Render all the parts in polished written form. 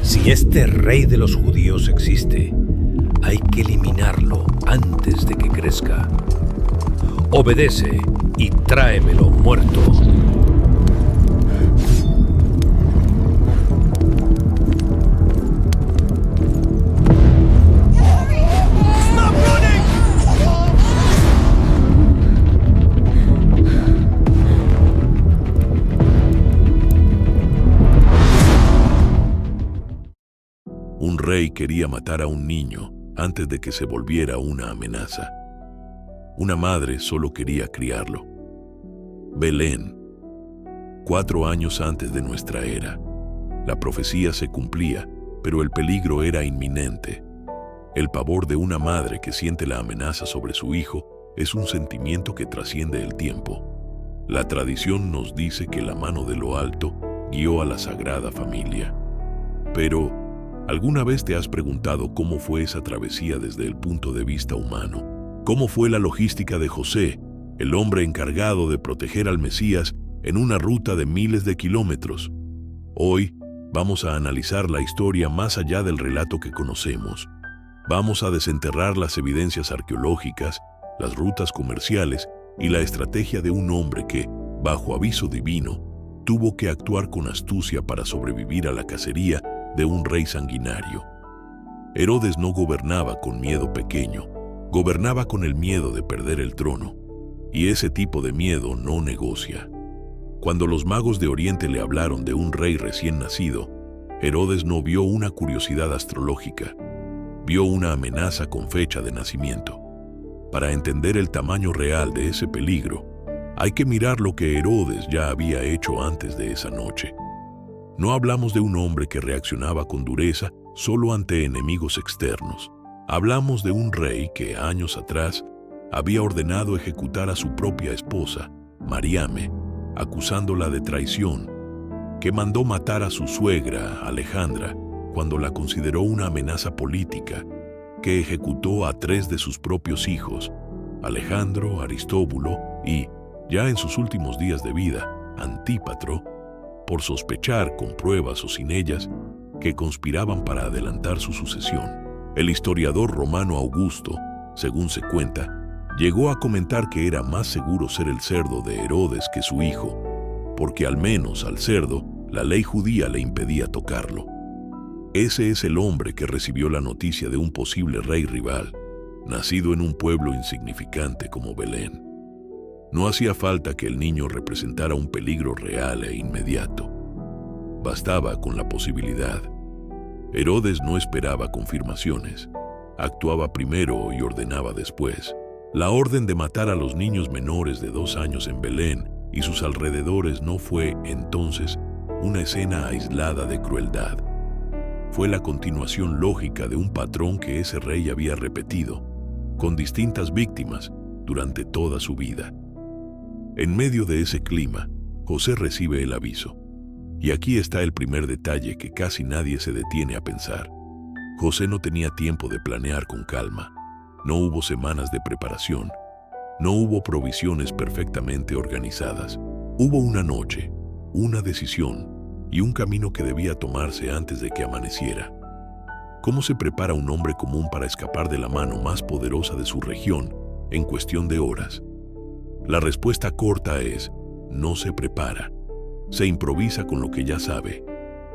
Si este rey de los judíos existe, hay que eliminarlo antes de que crezca. Obedece y tráemelo muerto. Un rey quería matar a un niño antes de que se volviera una amenaza. Una madre solo quería criarlo. Belén, 4 años antes de nuestra era. La profecía se cumplía, pero el peligro era inminente. El pavor de una madre que siente la amenaza sobre su hijo es un sentimiento que trasciende el tiempo. La tradición nos dice que la mano de lo alto guió a la Sagrada Familia. Pero, ¿alguna vez te has preguntado cómo fue esa travesía desde el punto de vista humano? ¿Cómo fue la logística de José, el hombre encargado de proteger al Mesías en una ruta de miles de kilómetros? Hoy vamos a analizar la historia más allá del relato que conocemos. Vamos a desenterrar las evidencias arqueológicas, las rutas comerciales y la estrategia de un hombre que, bajo aviso divino, tuvo que actuar con astucia para sobrevivir a la cacería de un rey sanguinario. Herodes no gobernaba con miedo pequeño, gobernaba con el miedo de perder el trono, y ese tipo de miedo no negocia. Cuando los magos de Oriente le hablaron de un rey recién nacido, Herodes no vio una curiosidad astrológica, vio una amenaza con fecha de nacimiento. Para entender el tamaño real de ese peligro, hay que mirar lo que Herodes ya había hecho antes de esa noche. No hablamos de un hombre que reaccionaba con dureza solo ante enemigos externos. Hablamos de un rey que años atrás había ordenado ejecutar a su propia esposa, Mariame, acusándola de traición, que mandó matar a su suegra, Alejandra, cuando la consideró una amenaza política, que ejecutó a 3 de sus propios hijos, Alejandro, Aristóbulo y, ya en sus últimos días de vida, Antípatro, por sospechar, con pruebas o sin ellas, que conspiraban para adelantar su sucesión. El historiador romano Augusto, según se cuenta, llegó a comentar que era más seguro ser el cerdo de Herodes que su hijo, porque al menos al cerdo la ley judía le impedía tocarlo. Ese es el hombre que recibió la noticia de un posible rey rival, nacido en un pueblo insignificante como Belén. No hacía falta que el niño representara un peligro real e inmediato. Bastaba con la posibilidad. Herodes no esperaba confirmaciones. Actuaba primero y ordenaba después. La orden de matar a los niños menores de 2 años en Belén y sus alrededores no fue, entonces, una escena aislada de crueldad. Fue la continuación lógica de un patrón que ese rey había repetido, con distintas víctimas, durante toda su vida. En medio de ese clima, José recibe el aviso. Y aquí está el primer detalle que casi nadie se detiene a pensar. José no tenía tiempo de planear con calma. No hubo semanas de preparación. No hubo provisiones perfectamente organizadas. Hubo una noche, una decisión y un camino que debía tomarse antes de que amaneciera. ¿Cómo se prepara un hombre común para escapar de la mano más poderosa de su región en cuestión de horas? La respuesta corta es: no se prepara. Se improvisa con lo que ya sabe.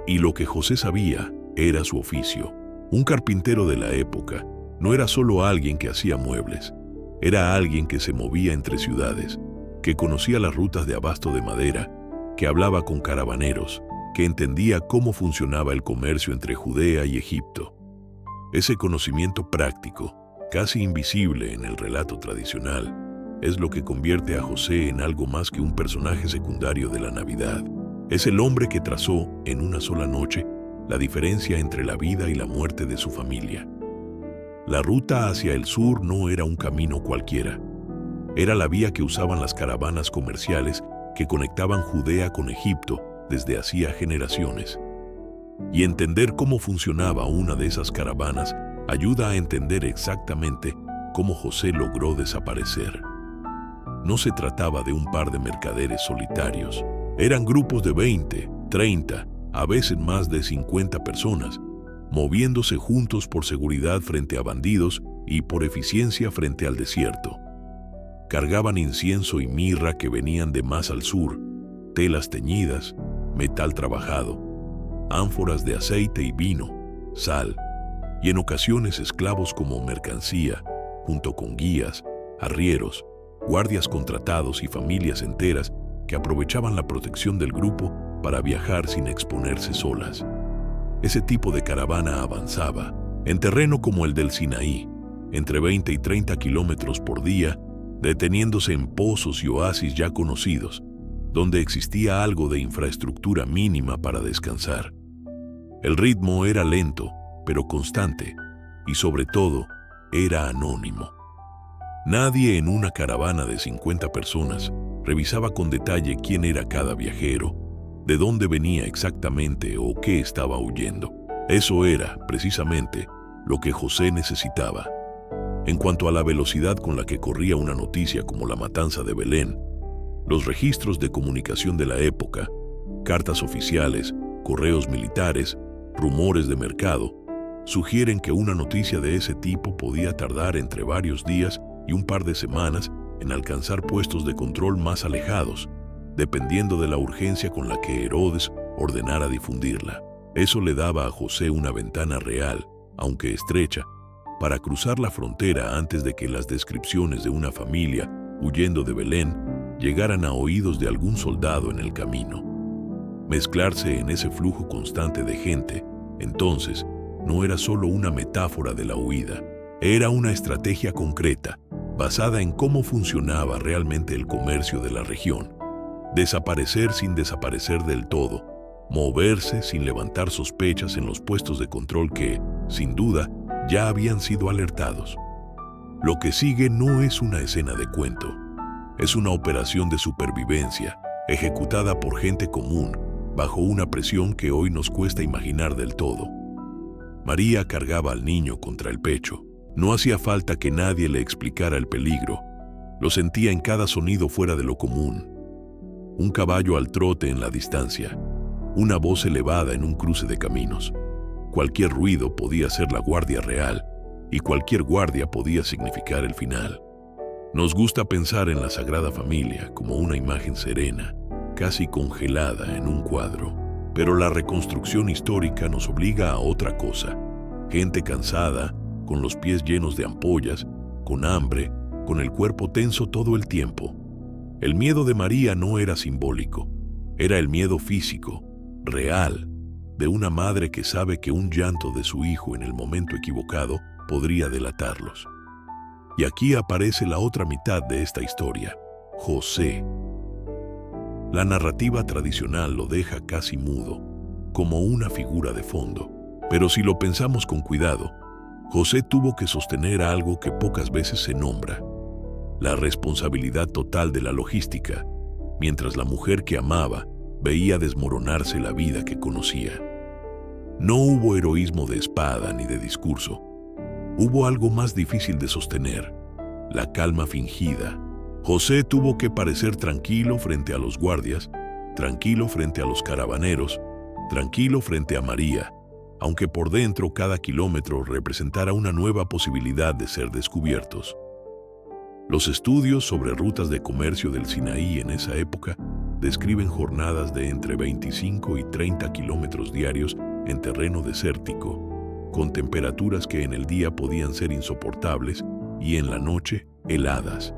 Y lo que José sabía era su oficio. Un carpintero de la época no era solo alguien que hacía muebles. Era alguien que se movía entre ciudades, que conocía las rutas de abasto de madera, que hablaba con caravaneros, que entendía cómo funcionaba el comercio entre Judea y Egipto. Ese conocimiento práctico, casi invisible en el relato tradicional, es lo que convierte a José en algo más que un personaje secundario de la Navidad. Es el hombre que trazó, en una sola noche, la diferencia entre la vida y la muerte de su familia. La ruta hacia el sur no era un camino cualquiera. Era la vía que usaban las caravanas comerciales que conectaban Judea con Egipto desde hacía generaciones. Y entender cómo funcionaba una de esas caravanas ayuda a entender exactamente cómo José logró desaparecer. No se trataba de un par de mercaderes solitarios. Eran grupos de 20, 30, a veces más de 50 personas moviéndose juntos por seguridad frente a bandidos y por eficiencia frente al desierto. Cargaban incienso y mirra que venían de más al sur, telas teñidas, metal trabajado, ánforas de aceite y vino, sal, y en ocasiones esclavos como mercancía, junto con guías, arrieros, guardias contratados y familias enteras que aprovechaban la protección del grupo para viajar sin exponerse solas. Ese tipo de caravana avanzaba, en terreno como el del Sinaí, entre 20 y 30 kilómetros por día, deteniéndose en pozos y oasis ya conocidos, donde existía algo de infraestructura mínima para descansar. El ritmo era lento, pero constante, y sobre todo, era anónimo. Nadie en una caravana de 50 personas revisaba con detalle quién era cada viajero, de dónde venía exactamente o qué estaba huyendo. Eso era, precisamente, lo que José necesitaba. En cuanto a la velocidad con la que corría una noticia como la matanza de Belén, los registros de comunicación de la época, cartas oficiales, correos militares, rumores de mercado, sugieren que una noticia de ese tipo podía tardar entre varios días y un par de semanas en alcanzar puestos de control más alejados, dependiendo de la urgencia con la que Herodes ordenara difundirla. Eso le daba a José una ventana real, aunque estrecha, para cruzar la frontera antes de que las descripciones de una familia huyendo de Belén llegaran a oídos de algún soldado en el camino. Mezclarse en ese flujo constante de gente, entonces, no era solo una metáfora de la huida, era una estrategia concreta, basada en cómo funcionaba realmente el comercio de la región. Desaparecer sin desaparecer del todo, moverse sin levantar sospechas en los puestos de control que, sin duda, ya habían sido alertados. Lo que sigue no es una escena de cuento, es una operación de supervivencia, ejecutada por gente común, bajo una presión que hoy nos cuesta imaginar del todo. María cargaba al niño contra el pecho. No hacía falta que nadie le explicara el peligro. Lo sentía en cada sonido fuera de lo común. Un caballo al trote en la distancia, una voz elevada en un cruce de caminos. Cualquier ruido podía ser la guardia real, y cualquier guardia podía significar el final. Nos gusta pensar en la Sagrada Familia como una imagen serena, casi congelada en un cuadro, pero la reconstrucción histórica nos obliga a otra cosa. Gente cansada, con los pies llenos de ampollas, con hambre, con el cuerpo tenso todo el tiempo. El miedo de María no era simbólico, era el miedo físico, real, de una madre que sabe que un llanto de su hijo en el momento equivocado podría delatarlos. Y aquí aparece la otra mitad de esta historia, José. La narrativa tradicional lo deja casi mudo, como una figura de fondo. Pero si lo pensamos con cuidado, José tuvo que sostener algo que pocas veces se nombra: la responsabilidad total de la logística, mientras la mujer que amaba veía desmoronarse la vida que conocía. No hubo heroísmo de espada ni de discurso. Hubo algo más difícil de sostener: la calma fingida. José tuvo que parecer tranquilo frente a los guardias, tranquilo frente a los caravaneros, tranquilo frente a María, aunque por dentro cada kilómetro representara una nueva posibilidad de ser descubiertos. Los estudios sobre rutas de comercio del Sinaí en esa época describen jornadas de entre 25 y 30 kilómetros diarios en terreno desértico, con temperaturas que en el día podían ser insoportables y en la noche heladas.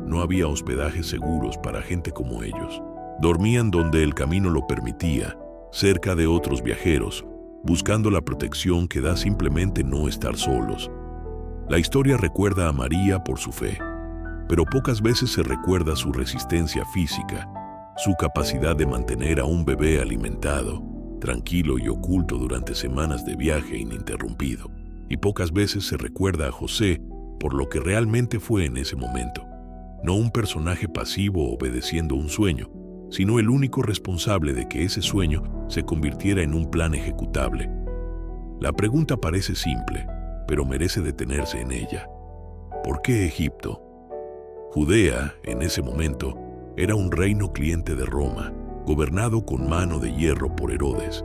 No había hospedajes seguros para gente como ellos. Dormían donde el camino lo permitía, cerca de otros viajeros, buscando la protección que da simplemente no estar solos. La historia recuerda a María por su fe, pero pocas veces se recuerda su resistencia física, su capacidad de mantener a un bebé alimentado, tranquilo y oculto durante semanas de viaje ininterrumpido. Y pocas veces se recuerda a José por lo que realmente fue en ese momento. No un personaje pasivo obedeciendo un sueño, sino el único responsable de que ese sueño se convirtiera en un plan ejecutable. La pregunta parece simple, pero merece detenerse en ella. ¿Por qué Egipto? Judea, en ese momento, era un reino cliente de Roma, gobernado con mano de hierro por Herodes.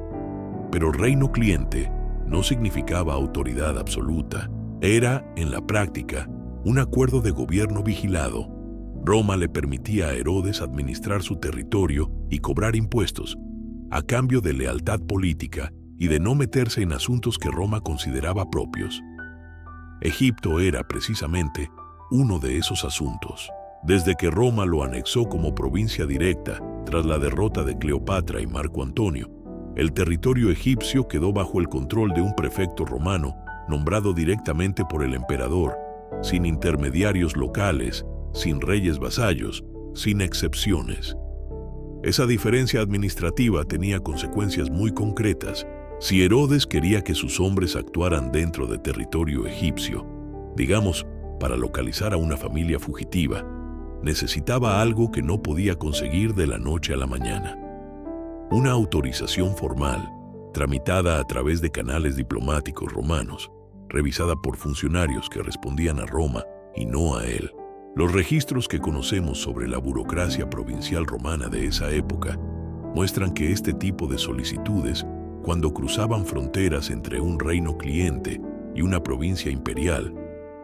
Pero reino cliente no significaba autoridad absoluta. Era, en la práctica, un acuerdo de gobierno vigilado. Roma le permitía a Herodes administrar su territorio y cobrar impuestos, a cambio de lealtad política y de no meterse en asuntos que Roma consideraba propios. Egipto era, precisamente, uno de esos asuntos. Desde que Roma lo anexó como provincia directa tras la derrota de Cleopatra y Marco Antonio, el territorio egipcio quedó bajo el control de un prefecto romano nombrado directamente por el emperador, sin intermediarios locales, sin reyes vasallos, sin excepciones. Esa diferencia administrativa tenía consecuencias muy concretas. Si Herodes quería que sus hombres actuaran dentro de territorio egipcio, digamos, para localizar a una familia fugitiva, necesitaba algo que no podía conseguir de la noche a la mañana. Una autorización formal, tramitada a través de canales diplomáticos romanos, revisada por funcionarios que respondían a Roma y no a él. Los registros que conocemos sobre la burocracia provincial romana de esa época muestran que este tipo de solicitudes, cuando cruzaban fronteras entre un reino cliente y una provincia imperial,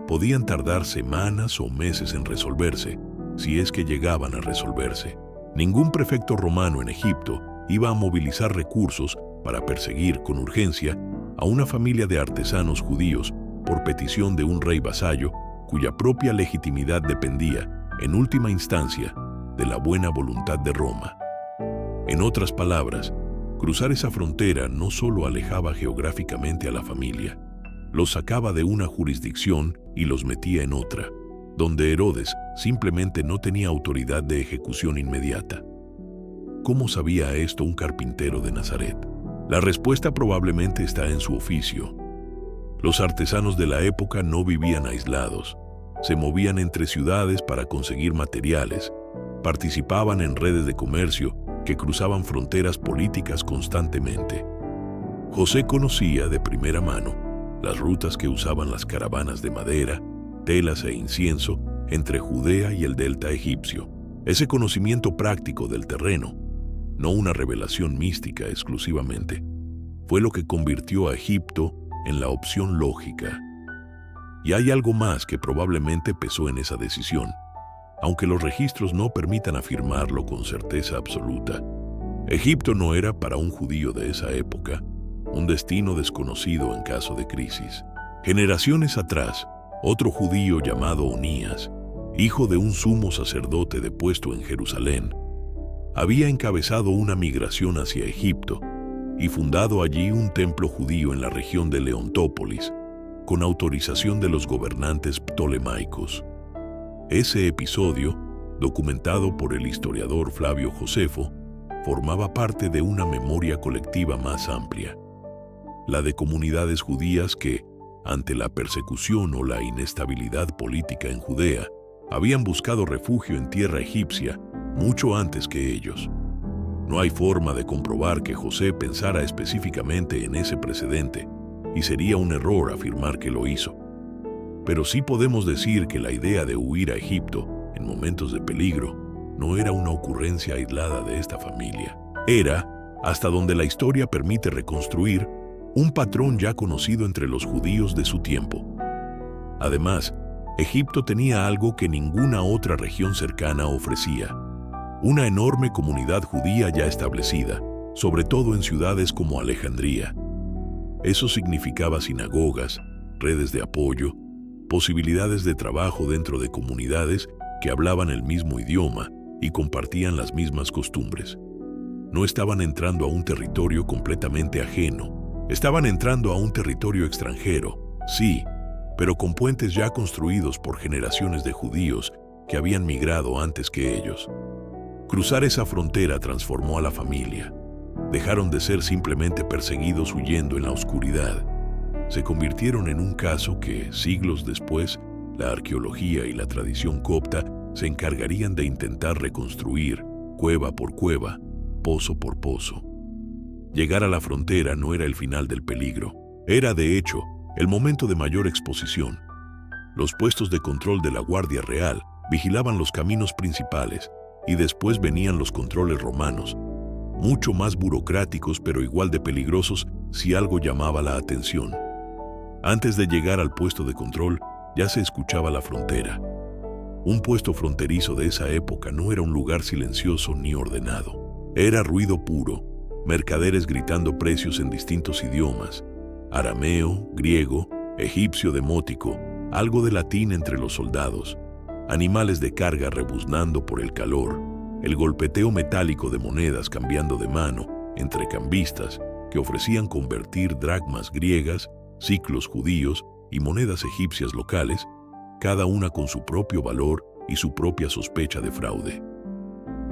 podían tardar semanas o meses en resolverse, si es que llegaban a resolverse. Ningún prefecto romano en Egipto iba a movilizar recursos para perseguir con urgencia a una familia de artesanos judíos por petición de un rey vasallo cuya propia legitimidad dependía, en última instancia, de la buena voluntad de Roma. En otras palabras, cruzar esa frontera no solo alejaba geográficamente a la familia, los sacaba de una jurisdicción y los metía en otra, donde Herodes simplemente no tenía autoridad de ejecución inmediata. ¿Cómo sabía esto un carpintero de Nazaret? La respuesta probablemente está en su oficio. Los artesanos de la época no vivían aislados, se movían entre ciudades para conseguir materiales, participaban en redes de comercio que cruzaban fronteras políticas constantemente. José conocía de primera mano las rutas que usaban las caravanas de madera, telas e incienso entre Judea y el delta egipcio. Ese conocimiento práctico del terreno, no una revelación mística exclusivamente, fue lo que convirtió a Egipto en la opción lógica. Y hay algo más que probablemente pesó en esa decisión, aunque los registros no permitan afirmarlo con certeza absoluta. Egipto no era para un judío de esa época un destino desconocido en caso de crisis. Generaciones atrás, otro judío llamado Onías, hijo de un sumo sacerdote depuesto en Jerusalén, había encabezado una migración hacia Egipto y fundado allí un templo judío en la región de Leontópolis, con autorización de los gobernantes ptolemaicos. Ese episodio, documentado por el historiador Flavio Josefo, formaba parte de una memoria colectiva más amplia, la de comunidades judías que, ante la persecución o la inestabilidad política en Judea, habían buscado refugio en tierra egipcia mucho antes que ellos. No hay forma de comprobar que José pensara específicamente en ese precedente, y sería un error afirmar que lo hizo. Pero sí podemos decir que la idea de huir a Egipto en momentos de peligro no era una ocurrencia aislada de esta familia. Era, hasta donde la historia permite reconstruir, un patrón ya conocido entre los judíos de su tiempo. Además, Egipto tenía algo que ninguna otra región cercana ofrecía: una enorme comunidad judía ya establecida, sobre todo en ciudades como Alejandría. Eso significaba sinagogas, redes de apoyo, posibilidades de trabajo dentro de comunidades que hablaban el mismo idioma y compartían las mismas costumbres. No estaban entrando a un territorio completamente ajeno, estaban entrando a un territorio extranjero, sí, pero con puentes ya construidos por generaciones de judíos que habían migrado antes que ellos. Cruzar esa frontera transformó a la familia. Dejaron de ser simplemente perseguidos huyendo en la oscuridad. Se convirtieron en un caso que, siglos después, la arqueología y la tradición copta se encargarían de intentar reconstruir, cueva por cueva, pozo por pozo. Llegar a la frontera no era el final del peligro. Era, de hecho, el momento de mayor exposición. Los puestos de control de la Guardia Real vigilaban los caminos principales y después venían los controles romanos, mucho más burocráticos pero igual de peligrosos si algo llamaba la atención. Antes de llegar al puesto de control, ya se escuchaba la frontera. Un puesto fronterizo de esa época no era un lugar silencioso ni ordenado. Era ruido puro, mercaderes gritando precios en distintos idiomas, arameo, griego, egipcio demótico, algo de latín entre los soldados, animales de carga rebuznando por el calor, el golpeteo metálico de monedas cambiando de mano entre cambistas que ofrecían convertir dracmas griegas, siclos judíos y monedas egipcias locales, cada una con su propio valor y su propia sospecha de fraude.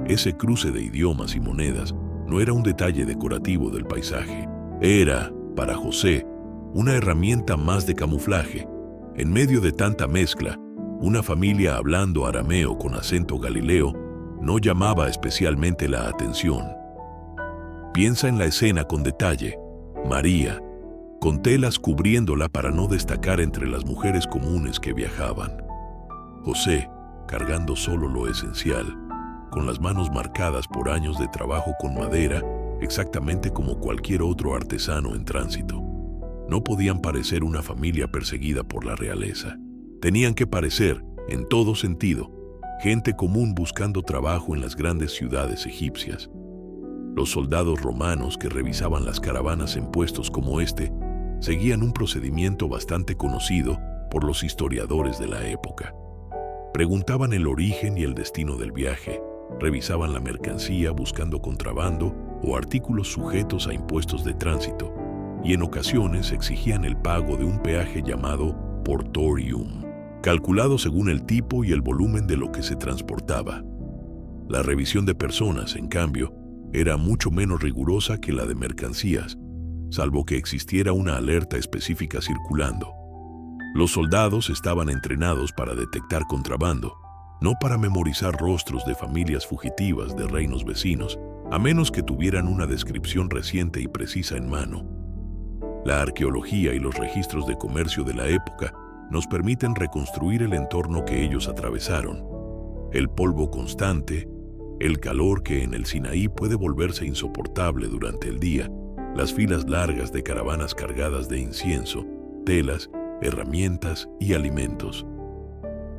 Ese cruce de idiomas y monedas no era un detalle decorativo del paisaje. Era, para José, una herramienta más de camuflaje. En medio de tanta mezcla, una familia hablando arameo con acento galileo no llamaba especialmente la atención. Piensa en la escena con detalle. María, con telas cubriéndola para no destacar entre las mujeres comunes que viajaban. José, cargando solo lo esencial, con las manos marcadas por años de trabajo con madera, exactamente como cualquier otro artesano en tránsito. No podían parecer una familia perseguida por la realeza. Tenían que parecer, en todo sentido, gente común buscando trabajo en las grandes ciudades egipcias. Los soldados romanos que revisaban las caravanas en puestos como este seguían un procedimiento bastante conocido por los historiadores de la época. Preguntaban el origen y el destino del viaje, revisaban la mercancía buscando contrabando o artículos sujetos a impuestos de tránsito, y en ocasiones exigían el pago de un peaje llamado portorium, calculado según el tipo y el volumen de lo que se transportaba. La revisión de personas, en cambio, era mucho menos rigurosa que la de mercancías, salvo que existiera una alerta específica circulando. Los soldados estaban entrenados para detectar contrabando, no para memorizar rostros de familias fugitivas de reinos vecinos, a menos que tuvieran una descripción reciente y precisa en mano. La arqueología y los registros de comercio de la época nos permiten reconstruir el entorno que ellos atravesaron. El polvo constante, el calor que en el Sinaí puede volverse insoportable durante el día, las filas largas de caravanas cargadas de incienso, telas, herramientas y alimentos.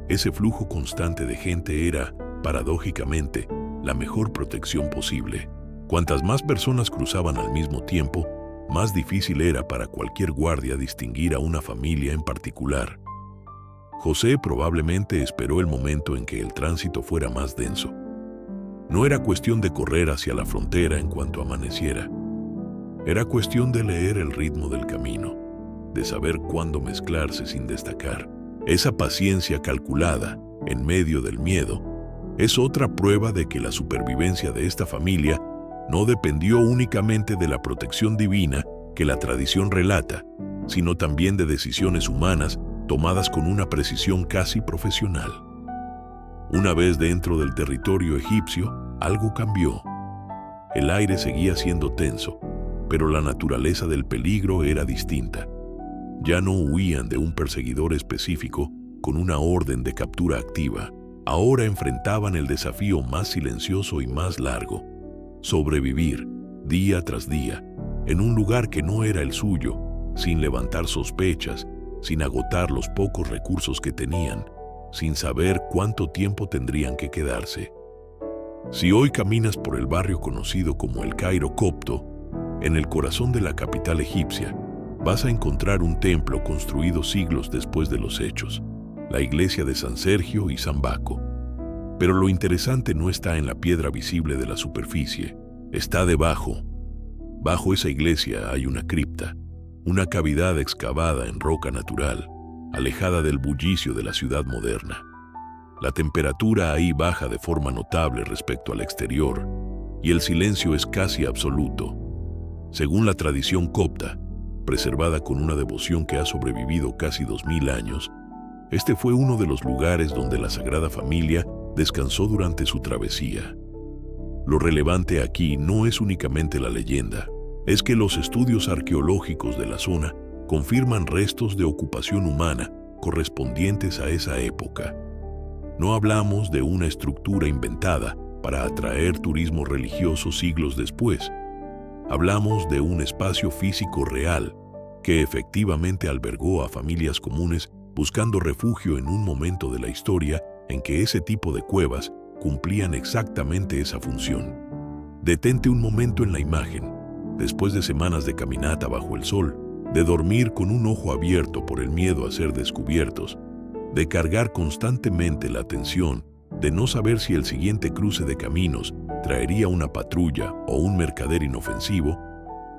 Ese flujo constante de gente era, paradójicamente, la mejor protección posible. Cuantas más personas cruzaban al mismo tiempo, más difícil era para cualquier guardia distinguir a una familia en particular. José probablemente esperó el momento en que el tránsito fuera más denso. No era cuestión de correr hacia la frontera en cuanto amaneciera. Era cuestión de leer el ritmo del camino, de saber cuándo mezclarse sin destacar. Esa paciencia calculada, en medio del miedo, es otra prueba de que la supervivencia de esta familia no dependió únicamente de la protección divina que la tradición relata, sino también de decisiones humanas tomadas con una precisión casi profesional. Una vez dentro del territorio egipcio, algo cambió. El aire seguía siendo tenso, pero la naturaleza del peligro era distinta. Ya no huían de un perseguidor específico con una orden de captura activa. Ahora enfrentaban el desafío más silencioso y más largo: sobrevivir, día tras día, en un lugar que no era el suyo, sin levantar sospechas, sin agotar los pocos recursos que tenían, sin saber cuánto tiempo tendrían que quedarse. Si hoy caminas por el barrio conocido como el Cairo copto, en el corazón de la capital egipcia, vas a encontrar un templo construido siglos después de los hechos, la iglesia de San Sergio y San Baco. Pero lo interesante no está en la piedra visible de la superficie, está debajo. Bajo esa iglesia hay una cripta, una cavidad excavada en roca natural, alejada del bullicio de la ciudad moderna. La temperatura ahí baja de forma notable respecto al exterior, y el silencio es casi absoluto. Según la tradición copta, preservada con una devoción que ha sobrevivido casi 2000 años, este fue uno de los lugares donde la Sagrada Familia descansó durante su travesía. Lo relevante aquí no es únicamente la leyenda, es que los estudios arqueológicos de la zona confirman restos de ocupación humana correspondientes a esa época. No hablamos de una estructura inventada, para atraer turismo religioso siglos después. Hablamos de un espacio físico real que efectivamente albergó a familias comunes buscando refugio en un momento de la historia en que ese tipo de cuevas cumplían exactamente esa función. Detente un momento en la imagen. Después de semanas de caminata bajo el sol, de dormir con un ojo abierto por el miedo a ser descubiertos, de cargar constantemente la tensión, de no saber si el siguiente cruce de caminos traería una patrulla o un mercader inofensivo,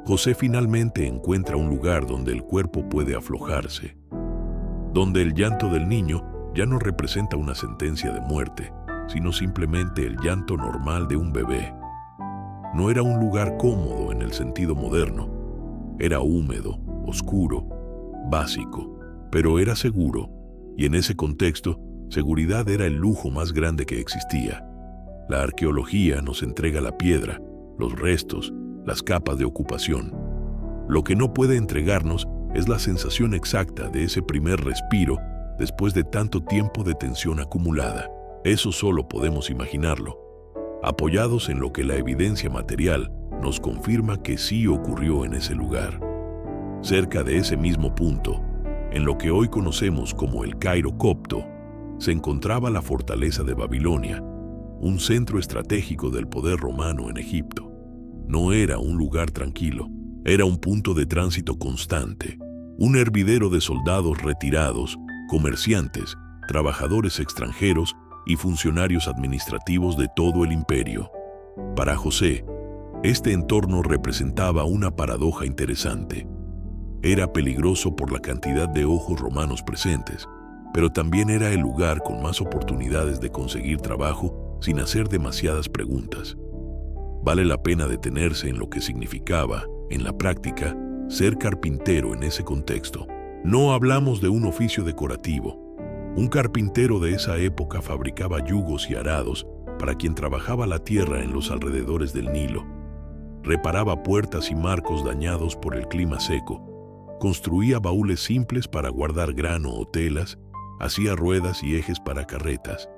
José finalmente encuentra un lugar donde el cuerpo puede aflojarse, donde el llanto del niño ya no representa una sentencia de muerte, sino simplemente el llanto normal de un bebé. No era un lugar cómodo en el sentido moderno, era húmedo, oscuro, básico, pero era seguro, y en ese contexto, seguridad era el lujo más grande que existía. La arqueología nos entrega la piedra, los restos, las capas de ocupación. Lo que no puede entregarnos es la sensación exacta de ese primer respiro después de tanto tiempo de tensión acumulada. Eso solo podemos imaginarlo, apoyados en lo que la evidencia material nos confirma que sí ocurrió en ese lugar. Cerca de ese mismo punto, en lo que hoy conocemos como el Cairo copto, se encontraba la fortaleza de Babilonia, un centro estratégico del poder romano en Egipto. No era un lugar tranquilo, era un punto de tránsito constante, un hervidero de soldados retirados, comerciantes, trabajadores extranjeros y funcionarios administrativos de todo el imperio. Para José, este entorno representaba una paradoja interesante. Era peligroso por la cantidad de ojos romanos presentes, pero también era el lugar con más oportunidades de conseguir trabajo sin hacer demasiadas preguntas. Vale la pena detenerse en lo que significaba, en la práctica, ser carpintero en ese contexto. No hablamos de un oficio decorativo. Un carpintero de esa época fabricaba yugos y arados para quien trabajaba la tierra en los alrededores del Nilo. Reparaba puertas y marcos dañados por el clima seco. Construía baúles simples para guardar grano o telas. Hacía ruedas y ejes para carretas.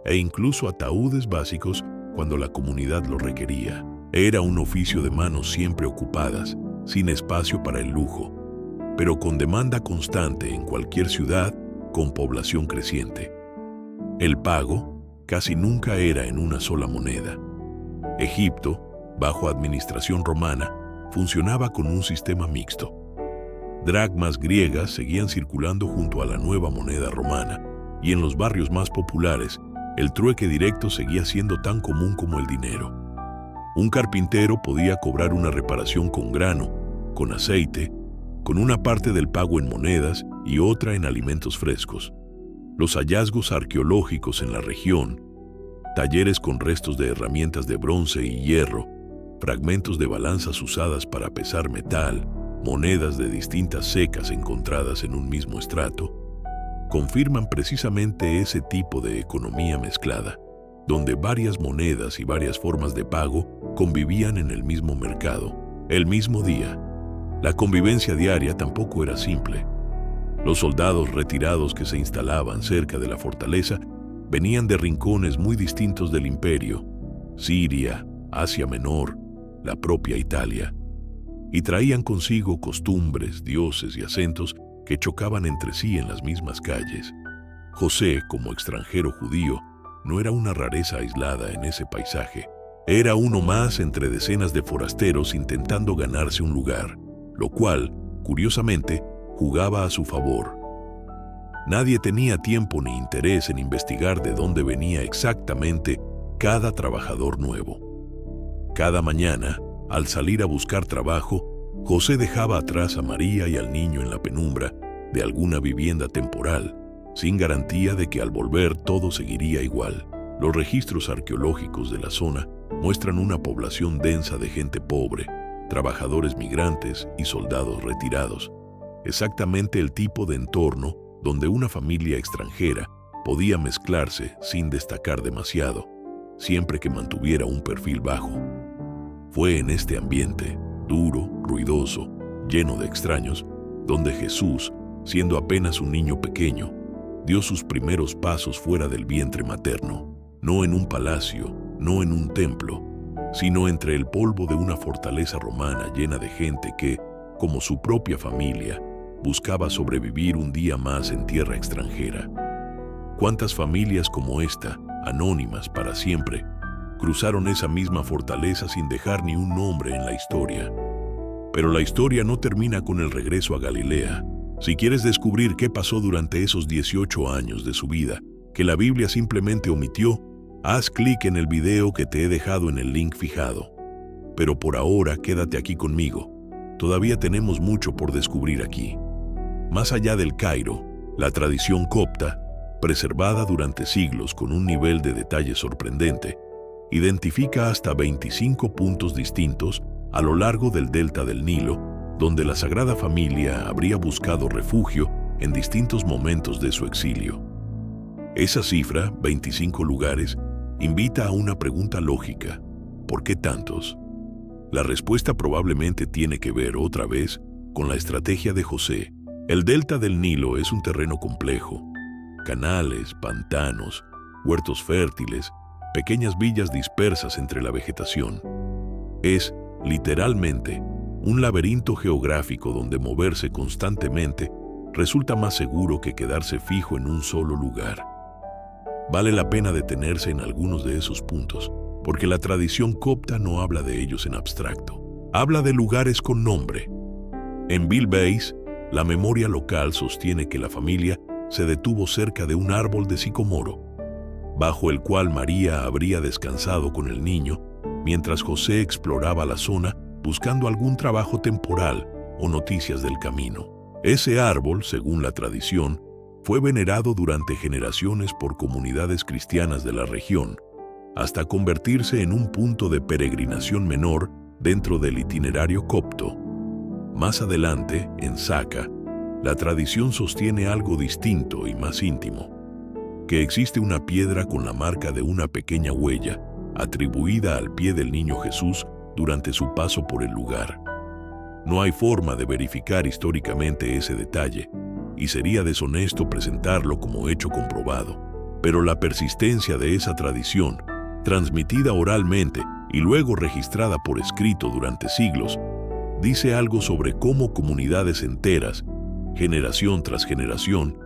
E incluso ataúdes básicos cuando la comunidad lo requería. Era un oficio de manos siempre ocupadas, sin espacio para el lujo, pero con demanda constante en cualquier ciudad con población creciente. El pago casi nunca era en una sola moneda. Egipto, bajo administración romana, funcionaba con un sistema mixto. Dracmas griegas seguían circulando junto a la nueva moneda romana, y en los barrios más populares, el trueque directo seguía siendo tan común como el dinero. Un carpintero podía cobrar una reparación con grano, con aceite, con una parte del pago en monedas y otra en alimentos frescos. Los hallazgos arqueológicos en la región, talleres con restos de herramientas de bronce y hierro, fragmentos de balanzas usadas para pesar metal, monedas de distintas secas encontradas en un mismo estrato, confirman precisamente ese tipo de economía mezclada, donde varias monedas y varias formas de pago convivían en el mismo mercado, el mismo día. La convivencia diaria tampoco era simple. Los soldados retirados que se instalaban cerca de la fortaleza venían de rincones muy distintos del imperio, Siria, Asia Menor, la propia Italia, y traían consigo costumbres, dioses y acentos que chocaban entre sí en las mismas calles. José, como extranjero judío, no era una rareza aislada en ese paisaje. Era uno más entre decenas de forasteros intentando ganarse un lugar, lo cual, curiosamente, jugaba a su favor. Nadie tenía tiempo ni interés en investigar de dónde venía exactamente cada trabajador nuevo. Cada mañana, al salir a buscar trabajo, José dejaba atrás a María y al niño en la penumbra de alguna vivienda temporal, sin garantía de que al volver todo seguiría igual. Los registros arqueológicos de la zona muestran una población densa de gente pobre, trabajadores migrantes y soldados retirados. Exactamente el tipo de entorno donde una familia extranjera podía mezclarse sin destacar demasiado, siempre que mantuviera un perfil bajo. Fue en este ambiente, duro, ruidoso, lleno de extraños, donde Jesús, siendo apenas un niño pequeño, dio sus primeros pasos fuera del vientre materno, no en un palacio, no en un templo, sino entre el polvo de una fortaleza romana llena de gente que, como su propia familia, buscaba sobrevivir un día más en tierra extranjera. ¿Cuántas familias como esta, anónimas para siempre, cruzaron esa misma fortaleza sin dejar ni un nombre en la historia? Pero la historia no termina con el regreso a Galilea. Si quieres descubrir qué pasó durante esos 18 años de su vida, que la Biblia simplemente omitió, haz clic en el video que te he dejado en el link fijado. Pero por ahora quédate aquí conmigo. Todavía tenemos mucho por descubrir aquí. Más allá del Cairo, la tradición copta, preservada durante siglos con un nivel de detalle sorprendente, identifica hasta 25 puntos distintos a lo largo del delta del Nilo, donde la Sagrada Familia habría buscado refugio en distintos momentos de su exilio. Esa cifra, 25 lugares, invita a una pregunta lógica: ¿por qué tantos? La respuesta probablemente tiene que ver, otra vez, con la estrategia de José. El delta del Nilo es un terreno complejo. Canales, pantanos, huertos fértiles, pequeñas villas dispersas entre la vegetación. Es, literalmente, un laberinto geográfico donde moverse constantemente resulta más seguro que quedarse fijo en un solo lugar. Vale la pena detenerse en algunos de esos puntos, porque la tradición copta no habla de ellos en abstracto. Habla de lugares con nombre. En Bilbeis, la memoria local sostiene que la familia se detuvo cerca de un árbol de sicomoro, bajo el cual María habría descansado con el niño, mientras José exploraba la zona buscando algún trabajo temporal o noticias del camino. Ese árbol, según la tradición, fue venerado durante generaciones por comunidades cristianas de la región, hasta convertirse en un punto de peregrinación menor dentro del itinerario copto. Más adelante, en Saca, la tradición sostiene algo distinto y más íntimo, que existe una piedra con la marca de una pequeña huella, atribuida al pie del niño Jesús durante su paso por el lugar. No hay forma de verificar históricamente ese detalle, y sería deshonesto presentarlo como hecho comprobado, pero la persistencia de esa tradición, transmitida oralmente y luego registrada por escrito durante siglos, dice algo sobre cómo comunidades enteras, generación tras generación,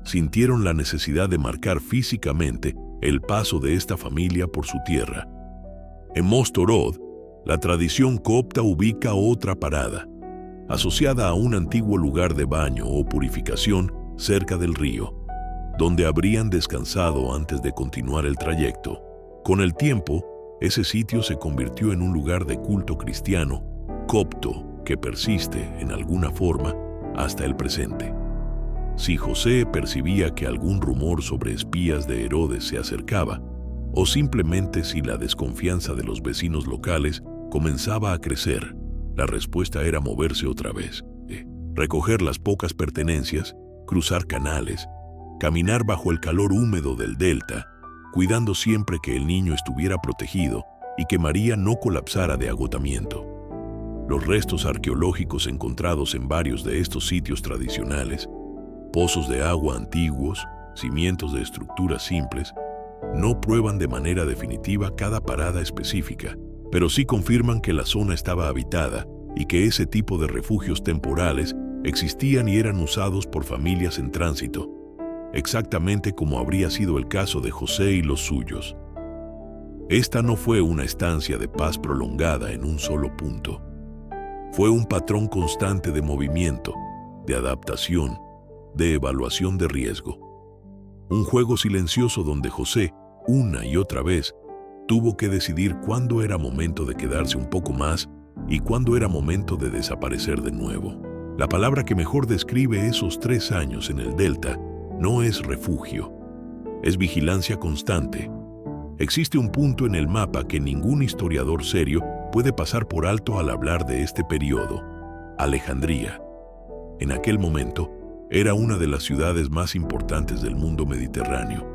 sintieron la necesidad de marcar físicamente el paso de esta familia por su tierra. En Mos Torod, la tradición copta ubica otra parada, asociada a un antiguo lugar de baño o purificación cerca del río, donde habrían descansado antes de continuar el trayecto. Con el tiempo, ese sitio se convirtió en un lugar de culto cristiano copto que persiste, en alguna forma, hasta el presente. Si José percibía que algún rumor sobre espías de Herodes se acercaba, o simplemente si la desconfianza de los vecinos locales comenzaba a crecer, la respuesta era moverse otra vez, recoger las pocas pertenencias, cruzar canales, caminar bajo el calor húmedo del delta, cuidando siempre que el niño estuviera protegido y que María no colapsara de agotamiento. Los restos arqueológicos encontrados en varios de estos sitios tradicionales, pozos de agua antiguos, cimientos de estructuras simples, no prueban de manera definitiva cada parada específica, pero sí confirman que la zona estaba habitada y que ese tipo de refugios temporales existían y eran usados por familias en tránsito, exactamente como habría sido el caso de José y los suyos. Esta no fue una estancia de paz prolongada en un solo punto. Fue un patrón constante de movimiento, de adaptación, de evaluación de riesgo. Un juego silencioso donde José, una y otra vez, tuvo que decidir cuándo era momento de quedarse un poco más y cuándo era momento de desaparecer de nuevo. La palabra que mejor describe esos 3 años en el delta no es refugio, es vigilancia constante. Existe un punto en el mapa que ningún historiador serio puede pasar por alto al hablar de este periodo: Alejandría. En aquel momento, era una de las ciudades más importantes del mundo mediterráneo,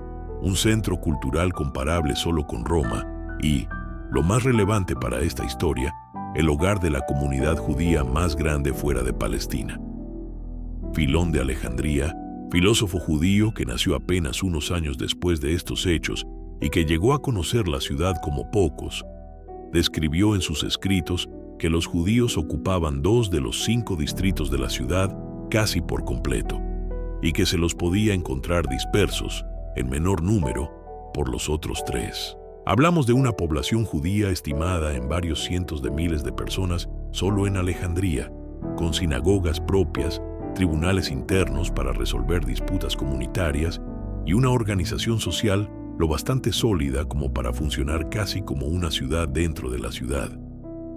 un centro cultural comparable solo con Roma y, lo más relevante para esta historia, el hogar de la comunidad judía más grande fuera de Palestina. Filón de Alejandría, filósofo judío que nació apenas unos años después de estos hechos y que llegó a conocer la ciudad como pocos, describió en sus escritos que los judíos ocupaban 2 de los 5 distritos de la ciudad casi por completo, y que se los podía encontrar dispersos, en menor número, por los otros 3. Hablamos de una población judía estimada en varios cientos de miles de personas solo en Alejandría, con sinagogas propias, tribunales internos para resolver disputas comunitarias y una organización social lo bastante sólida como para funcionar casi como una ciudad dentro de la ciudad.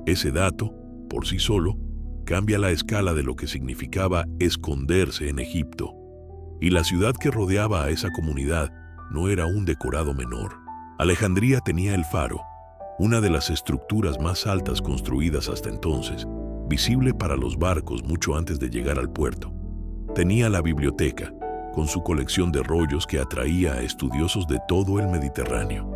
Ese dato, por sí solo, cambia la escala de lo que significaba esconderse en Egipto. Y la ciudad que rodeaba a esa comunidad no era un decorado menor. Alejandría tenía el faro, una de las estructuras más altas construidas hasta entonces, visible para los barcos mucho antes de llegar al puerto. Tenía la biblioteca, con su colección de rollos que atraía a estudiosos de todo el Mediterráneo.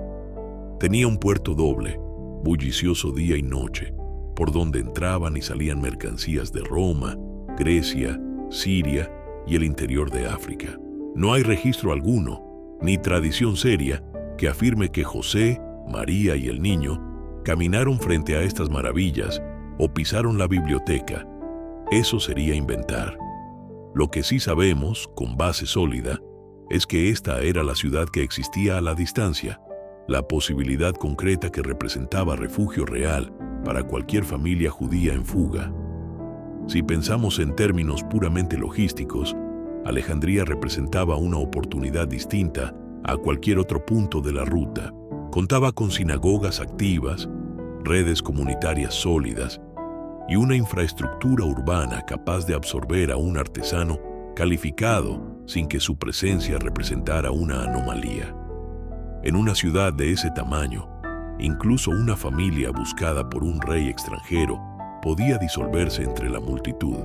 Tenía un puerto doble, bullicioso día y noche, por donde entraban y salían mercancías de Roma, Grecia, Siria y el interior de África. No hay registro alguno, ni tradición seria, que afirme que José, María y el niño caminaron frente a estas maravillas o pisaron la biblioteca. Eso sería inventar. Lo que sí sabemos, con base sólida, es que esta era la ciudad que existía a la distancia, la posibilidad concreta que representaba refugio real para cualquier familia judía en fuga. Si pensamos en términos puramente logísticos, Alejandría representaba una oportunidad distinta a cualquier otro punto de la ruta. Contaba con sinagogas activas, redes comunitarias sólidas y una infraestructura urbana capaz de absorber a un artesano calificado sin que su presencia representara una anomalía. En una ciudad de ese tamaño, incluso una familia buscada por un rey extranjero podía disolverse entre la multitud.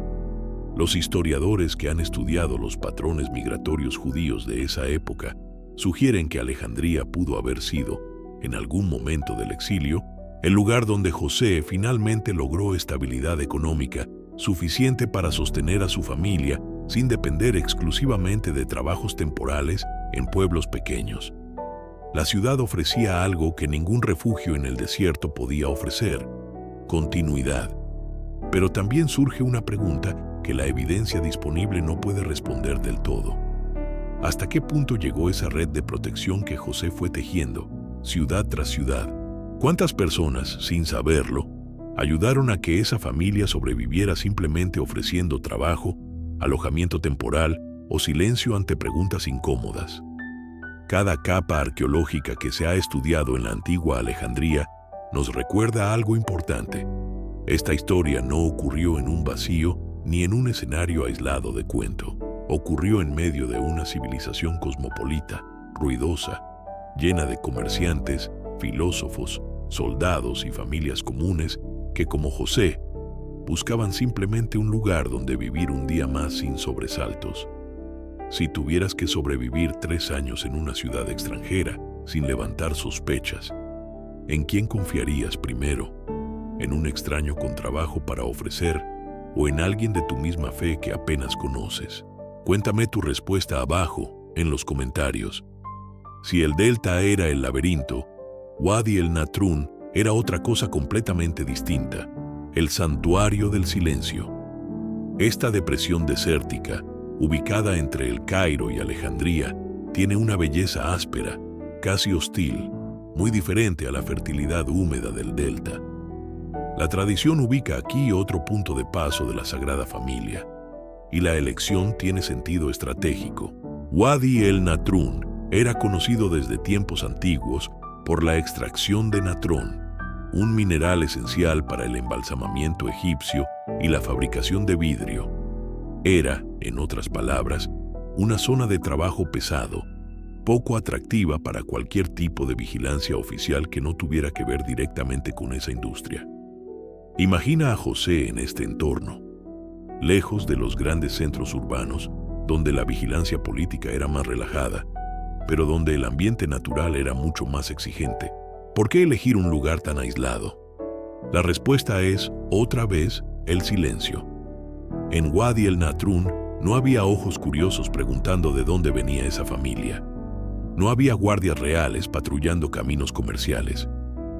Los historiadores que han estudiado los patrones migratorios judíos de esa época sugieren que Alejandría pudo haber sido, en algún momento del exilio, el lugar donde José finalmente logró estabilidad económica suficiente para sostener a su familia sin depender exclusivamente de trabajos temporales en pueblos pequeños. La ciudad ofrecía algo que ningún refugio en el desierto podía ofrecer: continuidad. Pero también surge una pregunta que la evidencia disponible no puede responder del todo. ¿Hasta qué punto llegó esa red de protección que José fue tejiendo, ciudad tras ciudad? ¿Cuántas personas, sin saberlo, ayudaron a que esa familia sobreviviera simplemente ofreciendo trabajo, alojamiento temporal o silencio ante preguntas incómodas? Cada capa arqueológica que se ha estudiado en la antigua Alejandría nos recuerda algo importante. Esta historia no ocurrió en un vacío ni en un escenario aislado de cuento. Ocurrió en medio de una civilización cosmopolita, ruidosa, llena de comerciantes, filósofos, soldados y familias comunes que, como José, buscaban simplemente un lugar donde vivir un día más sin sobresaltos. Si tuvieras que sobrevivir 3 años en una ciudad extranjera sin levantar sospechas, ¿en quién confiarías primero? ¿En un extraño con trabajo para ofrecer o en alguien de tu misma fe que apenas conoces? Cuéntame tu respuesta abajo, en los comentarios. Si el delta era el laberinto, Wadi el Natrun era otra cosa completamente distinta: el santuario del silencio. Esta depresión desértica, ubicada entre el Cairo y Alejandría, tiene una belleza áspera, casi hostil, muy diferente a la fertilidad húmeda del delta. La tradición ubica aquí otro punto de paso de la Sagrada Familia, y la elección tiene sentido estratégico. Wadi el Natrun era conocido desde tiempos antiguos por la extracción de natrón, un mineral esencial para el embalsamamiento egipcio y la fabricación de vidrio. Era, en otras palabras, una zona de trabajo pesado, poco atractiva para cualquier tipo de vigilancia oficial que no tuviera que ver directamente con esa industria. Imagina a José en este entorno, lejos de los grandes centros urbanos, donde la vigilancia política era más relajada, pero donde el ambiente natural era mucho más exigente. ¿Por qué elegir un lugar tan aislado? La respuesta es, otra vez, el silencio. En Wadi el Natrun no había ojos curiosos preguntando de dónde venía esa familia. No había guardias reales patrullando caminos comerciales.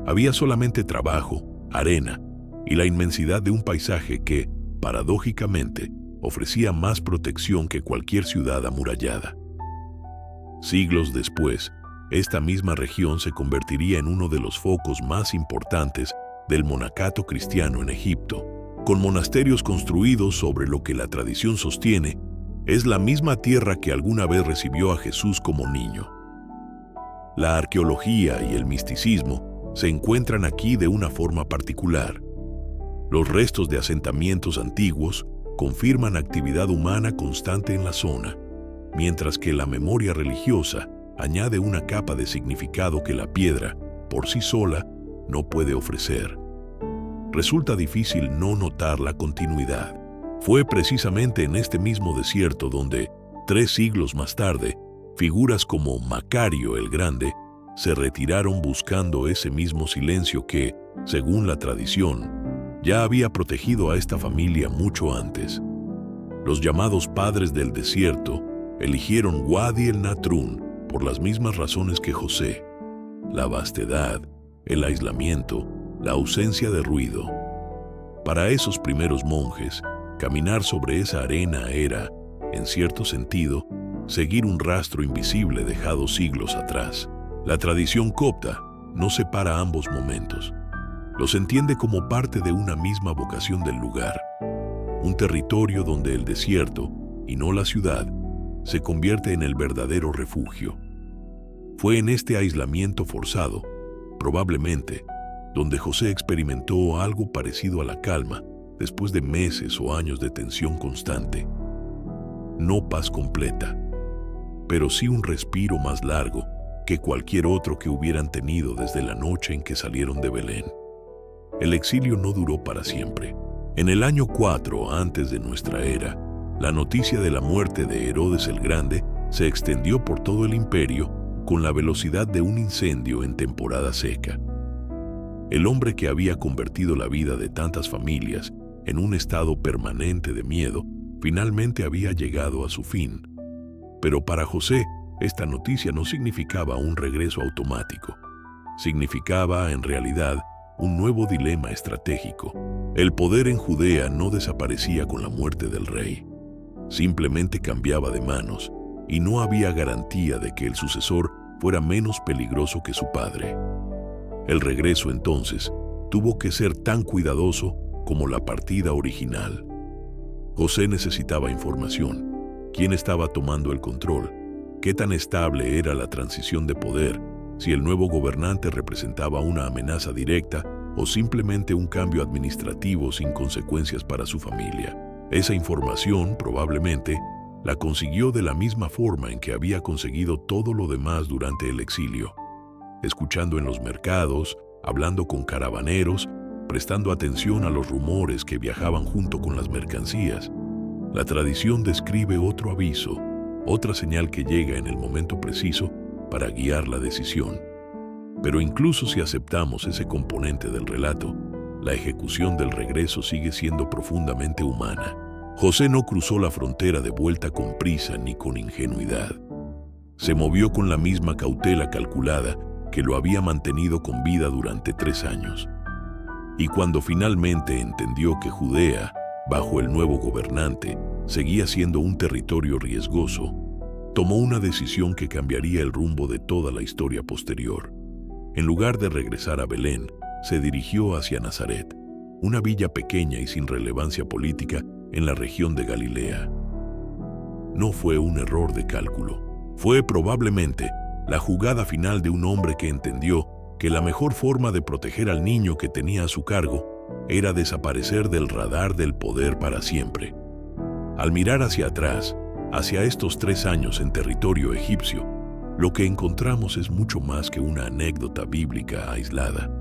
Había solamente trabajo, arena y la inmensidad de un paisaje que, paradójicamente, ofrecía más protección que cualquier ciudad amurallada. Siglos después, esta misma región se convertiría en uno de los focos más importantes del monacato cristiano en Egipto, con monasterios construidos sobre lo que la tradición sostiene es la misma tierra que alguna vez recibió a Jesús como niño. La arqueología y el misticismo se encuentran aquí de una forma particular. Los restos de asentamientos antiguos confirman actividad humana constante en la zona, mientras que la memoria religiosa añade una capa de significado que la piedra, por sí sola, no puede ofrecer. Resulta difícil no notar la continuidad. Fue precisamente en este mismo desierto donde, 3 siglos más tarde, figuras como Macario el Grande se retiraron buscando ese mismo silencio que, según la tradición, ya había protegido a esta familia mucho antes. Los llamados padres del desierto eligieron Wadi el Natrún por las mismas razones que José: la vastedad, el aislamiento, la ausencia de ruido. Para esos primeros monjes, caminar sobre esa arena era, en cierto sentido, seguir un rastro invisible dejado siglos atrás. La tradición copta no separa ambos momentos. Los entiende como parte de una misma vocación del lugar, un territorio donde el desierto, y no la ciudad, se convierte en el verdadero refugio. Fue en este aislamiento forzado, probablemente, donde José experimentó algo parecido a la calma después de meses o años de tensión constante. No paz completa, pero sí un respiro más largo que cualquier otro que hubieran tenido desde la noche en que salieron de Belén. El exilio no duró para siempre. En el año 4 antes de nuestra era, la noticia de la muerte de Herodes el Grande se extendió por todo el imperio con la velocidad de un incendio en temporada seca. El hombre que había convertido la vida de tantas familias en un estado permanente de miedo, finalmente había llegado a su fin. Pero para José, esta noticia no significaba un regreso automático. Significaba, en realidad, un nuevo dilema estratégico. El poder en Judea no desaparecía con la muerte del rey. Simplemente cambiaba de manos, y no había garantía de que el sucesor fuera menos peligroso que su padre. El regreso, entonces, tuvo que ser tan cuidadoso como la partida original. José necesitaba información. ¿Quién estaba tomando el control? ¿Qué tan estable era la transición de poder? Si el nuevo gobernante representaba una amenaza directa o simplemente un cambio administrativo sin consecuencias para su familia. Esa información, probablemente, la consiguió de la misma forma en que había conseguido todo lo demás durante el exilio. Escuchando en los mercados, hablando con caravaneros, prestando atención a los rumores que viajaban junto con las mercancías. La tradición describe otro aviso, otra señal que llega en el momento preciso para guiar la decisión. Pero incluso si aceptamos ese componente del relato, la ejecución del regreso sigue siendo profundamente humana. José no cruzó la frontera de vuelta con prisa ni con ingenuidad. Se movió con la misma cautela calculada que lo había mantenido con vida durante 3 años. Y cuando finalmente entendió que Judea, bajo el nuevo gobernante, seguía siendo un territorio riesgoso, tomó una decisión que cambiaría el rumbo de toda la historia posterior. En lugar de regresar a Belén, se dirigió hacia Nazaret, una villa pequeña y sin relevancia política en la región de Galilea. No fue un error de cálculo, fue probablemente la jugada final de un hombre que entendió que la mejor forma de proteger al niño que tenía a su cargo era desaparecer del radar del poder para siempre. Al mirar hacia atrás, hacia estos 3 años en territorio egipcio, lo que encontramos es mucho más que una anécdota bíblica aislada.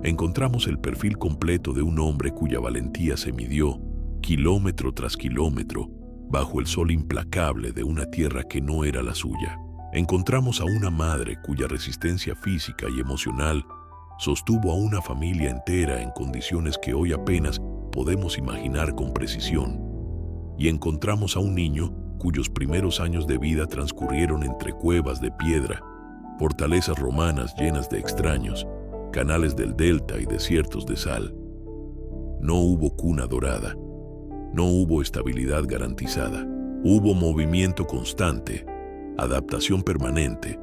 Encontramos el perfil completo de un hombre cuya valentía se midió, kilómetro tras kilómetro, bajo el sol implacable de una tierra que no era la suya. Encontramos a una madre cuya resistencia física y emocional sostuvo a una familia entera en condiciones que hoy apenas podemos imaginar con precisión. Y encontramos a un niño cuyos primeros años de vida transcurrieron entre cuevas de piedra, fortalezas romanas llenas de extraños, canales del delta y desiertos de sal. No hubo cuna dorada, no hubo estabilidad garantizada, hubo movimiento constante, adaptación permanente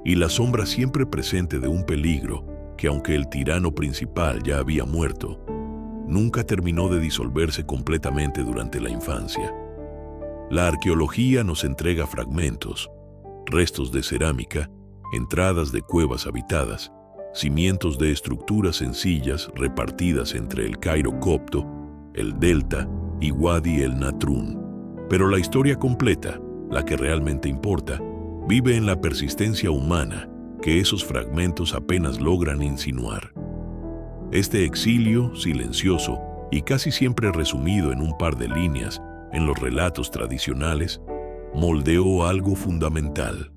y la sombra siempre presente de un peligro que, aunque el tirano principal ya había muerto, nunca terminó de disolverse completamente durante la infancia. La arqueología nos entrega fragmentos, restos de cerámica, entradas de cuevas habitadas, cimientos de estructuras sencillas repartidas entre el Cairo copto, el Delta y Wadi el Natrun. Pero la historia completa, la que realmente importa, vive en la persistencia humana que esos fragmentos apenas logran insinuar. Este exilio silencioso y casi siempre resumido en un par de líneas en los relatos tradicionales, moldeó algo fundamental.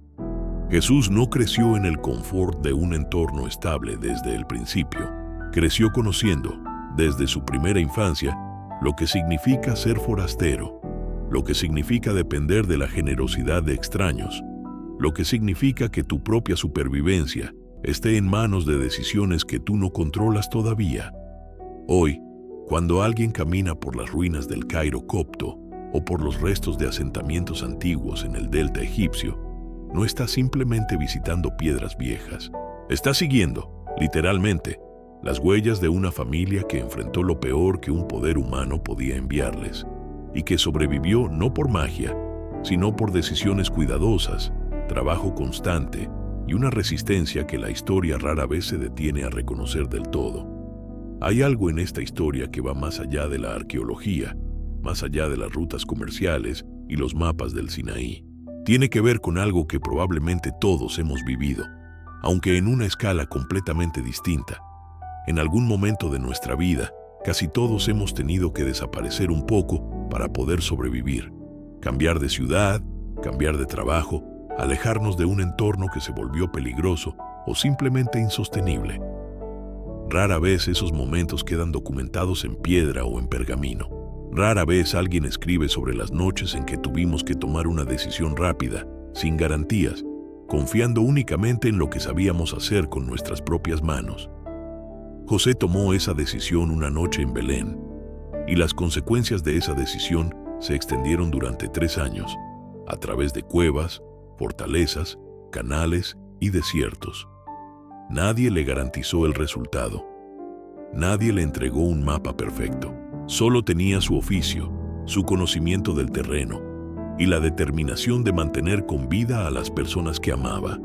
Jesús no creció en el confort de un entorno estable desde el principio. Creció conociendo, desde su primera infancia, lo que significa ser forastero, lo que significa depender de la generosidad de extraños, lo que significa que tu propia supervivencia esté en manos de decisiones que tú no controlas todavía. Hoy, cuando alguien camina por las ruinas del Cairo copto o por los restos de asentamientos antiguos en el delta egipcio, no está simplemente visitando piedras viejas. Está siguiendo, literalmente, las huellas de una familia que enfrentó lo peor que un poder humano podía enviarles y que sobrevivió no por magia, sino por decisiones cuidadosas, trabajo constante y una resistencia que la historia rara vez se detiene a reconocer del todo. Hay algo en esta historia que va más allá de la arqueología, más allá de las rutas comerciales y los mapas del Sinaí. Tiene que ver con algo que probablemente todos hemos vivido, aunque en una escala completamente distinta. En algún momento de nuestra vida, casi todos hemos tenido que desaparecer un poco para poder sobrevivir, cambiar de ciudad, cambiar de trabajo, alejarnos de un entorno que se volvió peligroso o simplemente insostenible. Rara vez esos momentos quedan documentados en piedra o en pergamino. Rara vez alguien escribe sobre las noches en que tuvimos que tomar una decisión rápida, sin garantías, confiando únicamente en lo que sabíamos hacer con nuestras propias manos. José tomó esa decisión una noche en Belén, y las consecuencias de esa decisión se extendieron durante 3 años, a través de cuevas, fortalezas, canales y desiertos. Nadie le garantizó el resultado. Nadie le entregó un mapa perfecto. Solo tenía su oficio, su conocimiento del terreno y la determinación de mantener con vida a las personas que amaba.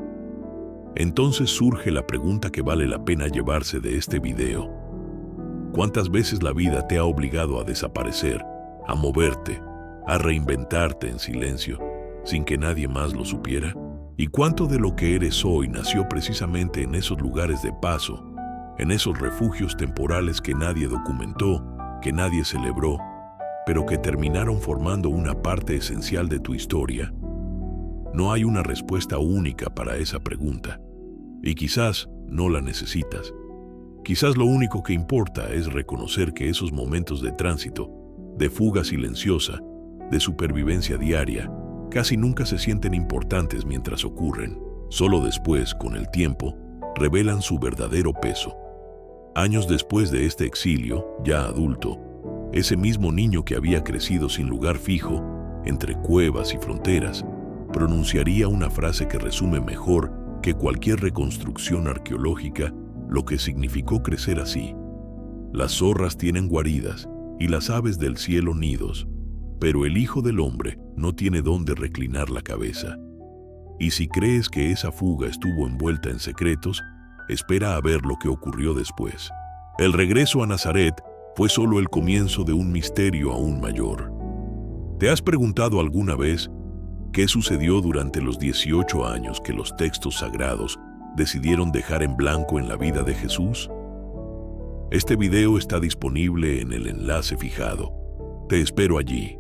Entonces surge la pregunta que vale la pena llevarse de este video. ¿Cuántas veces la vida te ha obligado a desaparecer, a moverte, a reinventarte en silencio, sin que nadie más lo supiera? ¿Y cuánto de lo que eres hoy nació precisamente en esos lugares de paso, en esos refugios temporales que nadie documentó, que nadie celebró, pero que terminaron formando una parte esencial de tu historia? No hay una respuesta única para esa pregunta, y quizás no la necesitas. Quizás lo único que importa es reconocer que esos momentos de tránsito, de fuga silenciosa, de supervivencia diaria, casi nunca se sienten importantes mientras ocurren. Solo después, con el tiempo, revelan su verdadero peso. Años después de este exilio, ya adulto, ese mismo niño que había crecido sin lugar fijo, entre cuevas y fronteras, pronunciaría una frase que resume mejor que cualquier reconstrucción arqueológica lo que significó crecer así. Las zorras tienen guaridas y las aves del cielo nidos, pero el Hijo del Hombre no tiene dónde reclinar la cabeza. Y si crees que esa fuga estuvo envuelta en secretos, espera a ver lo que ocurrió después. El regreso a Nazaret fue solo el comienzo de un misterio aún mayor. ¿Te has preguntado alguna vez qué sucedió durante los 18 años que los textos sagrados decidieron dejar en blanco en la vida de Jesús? Este video está disponible en el enlace fijado. Te espero allí.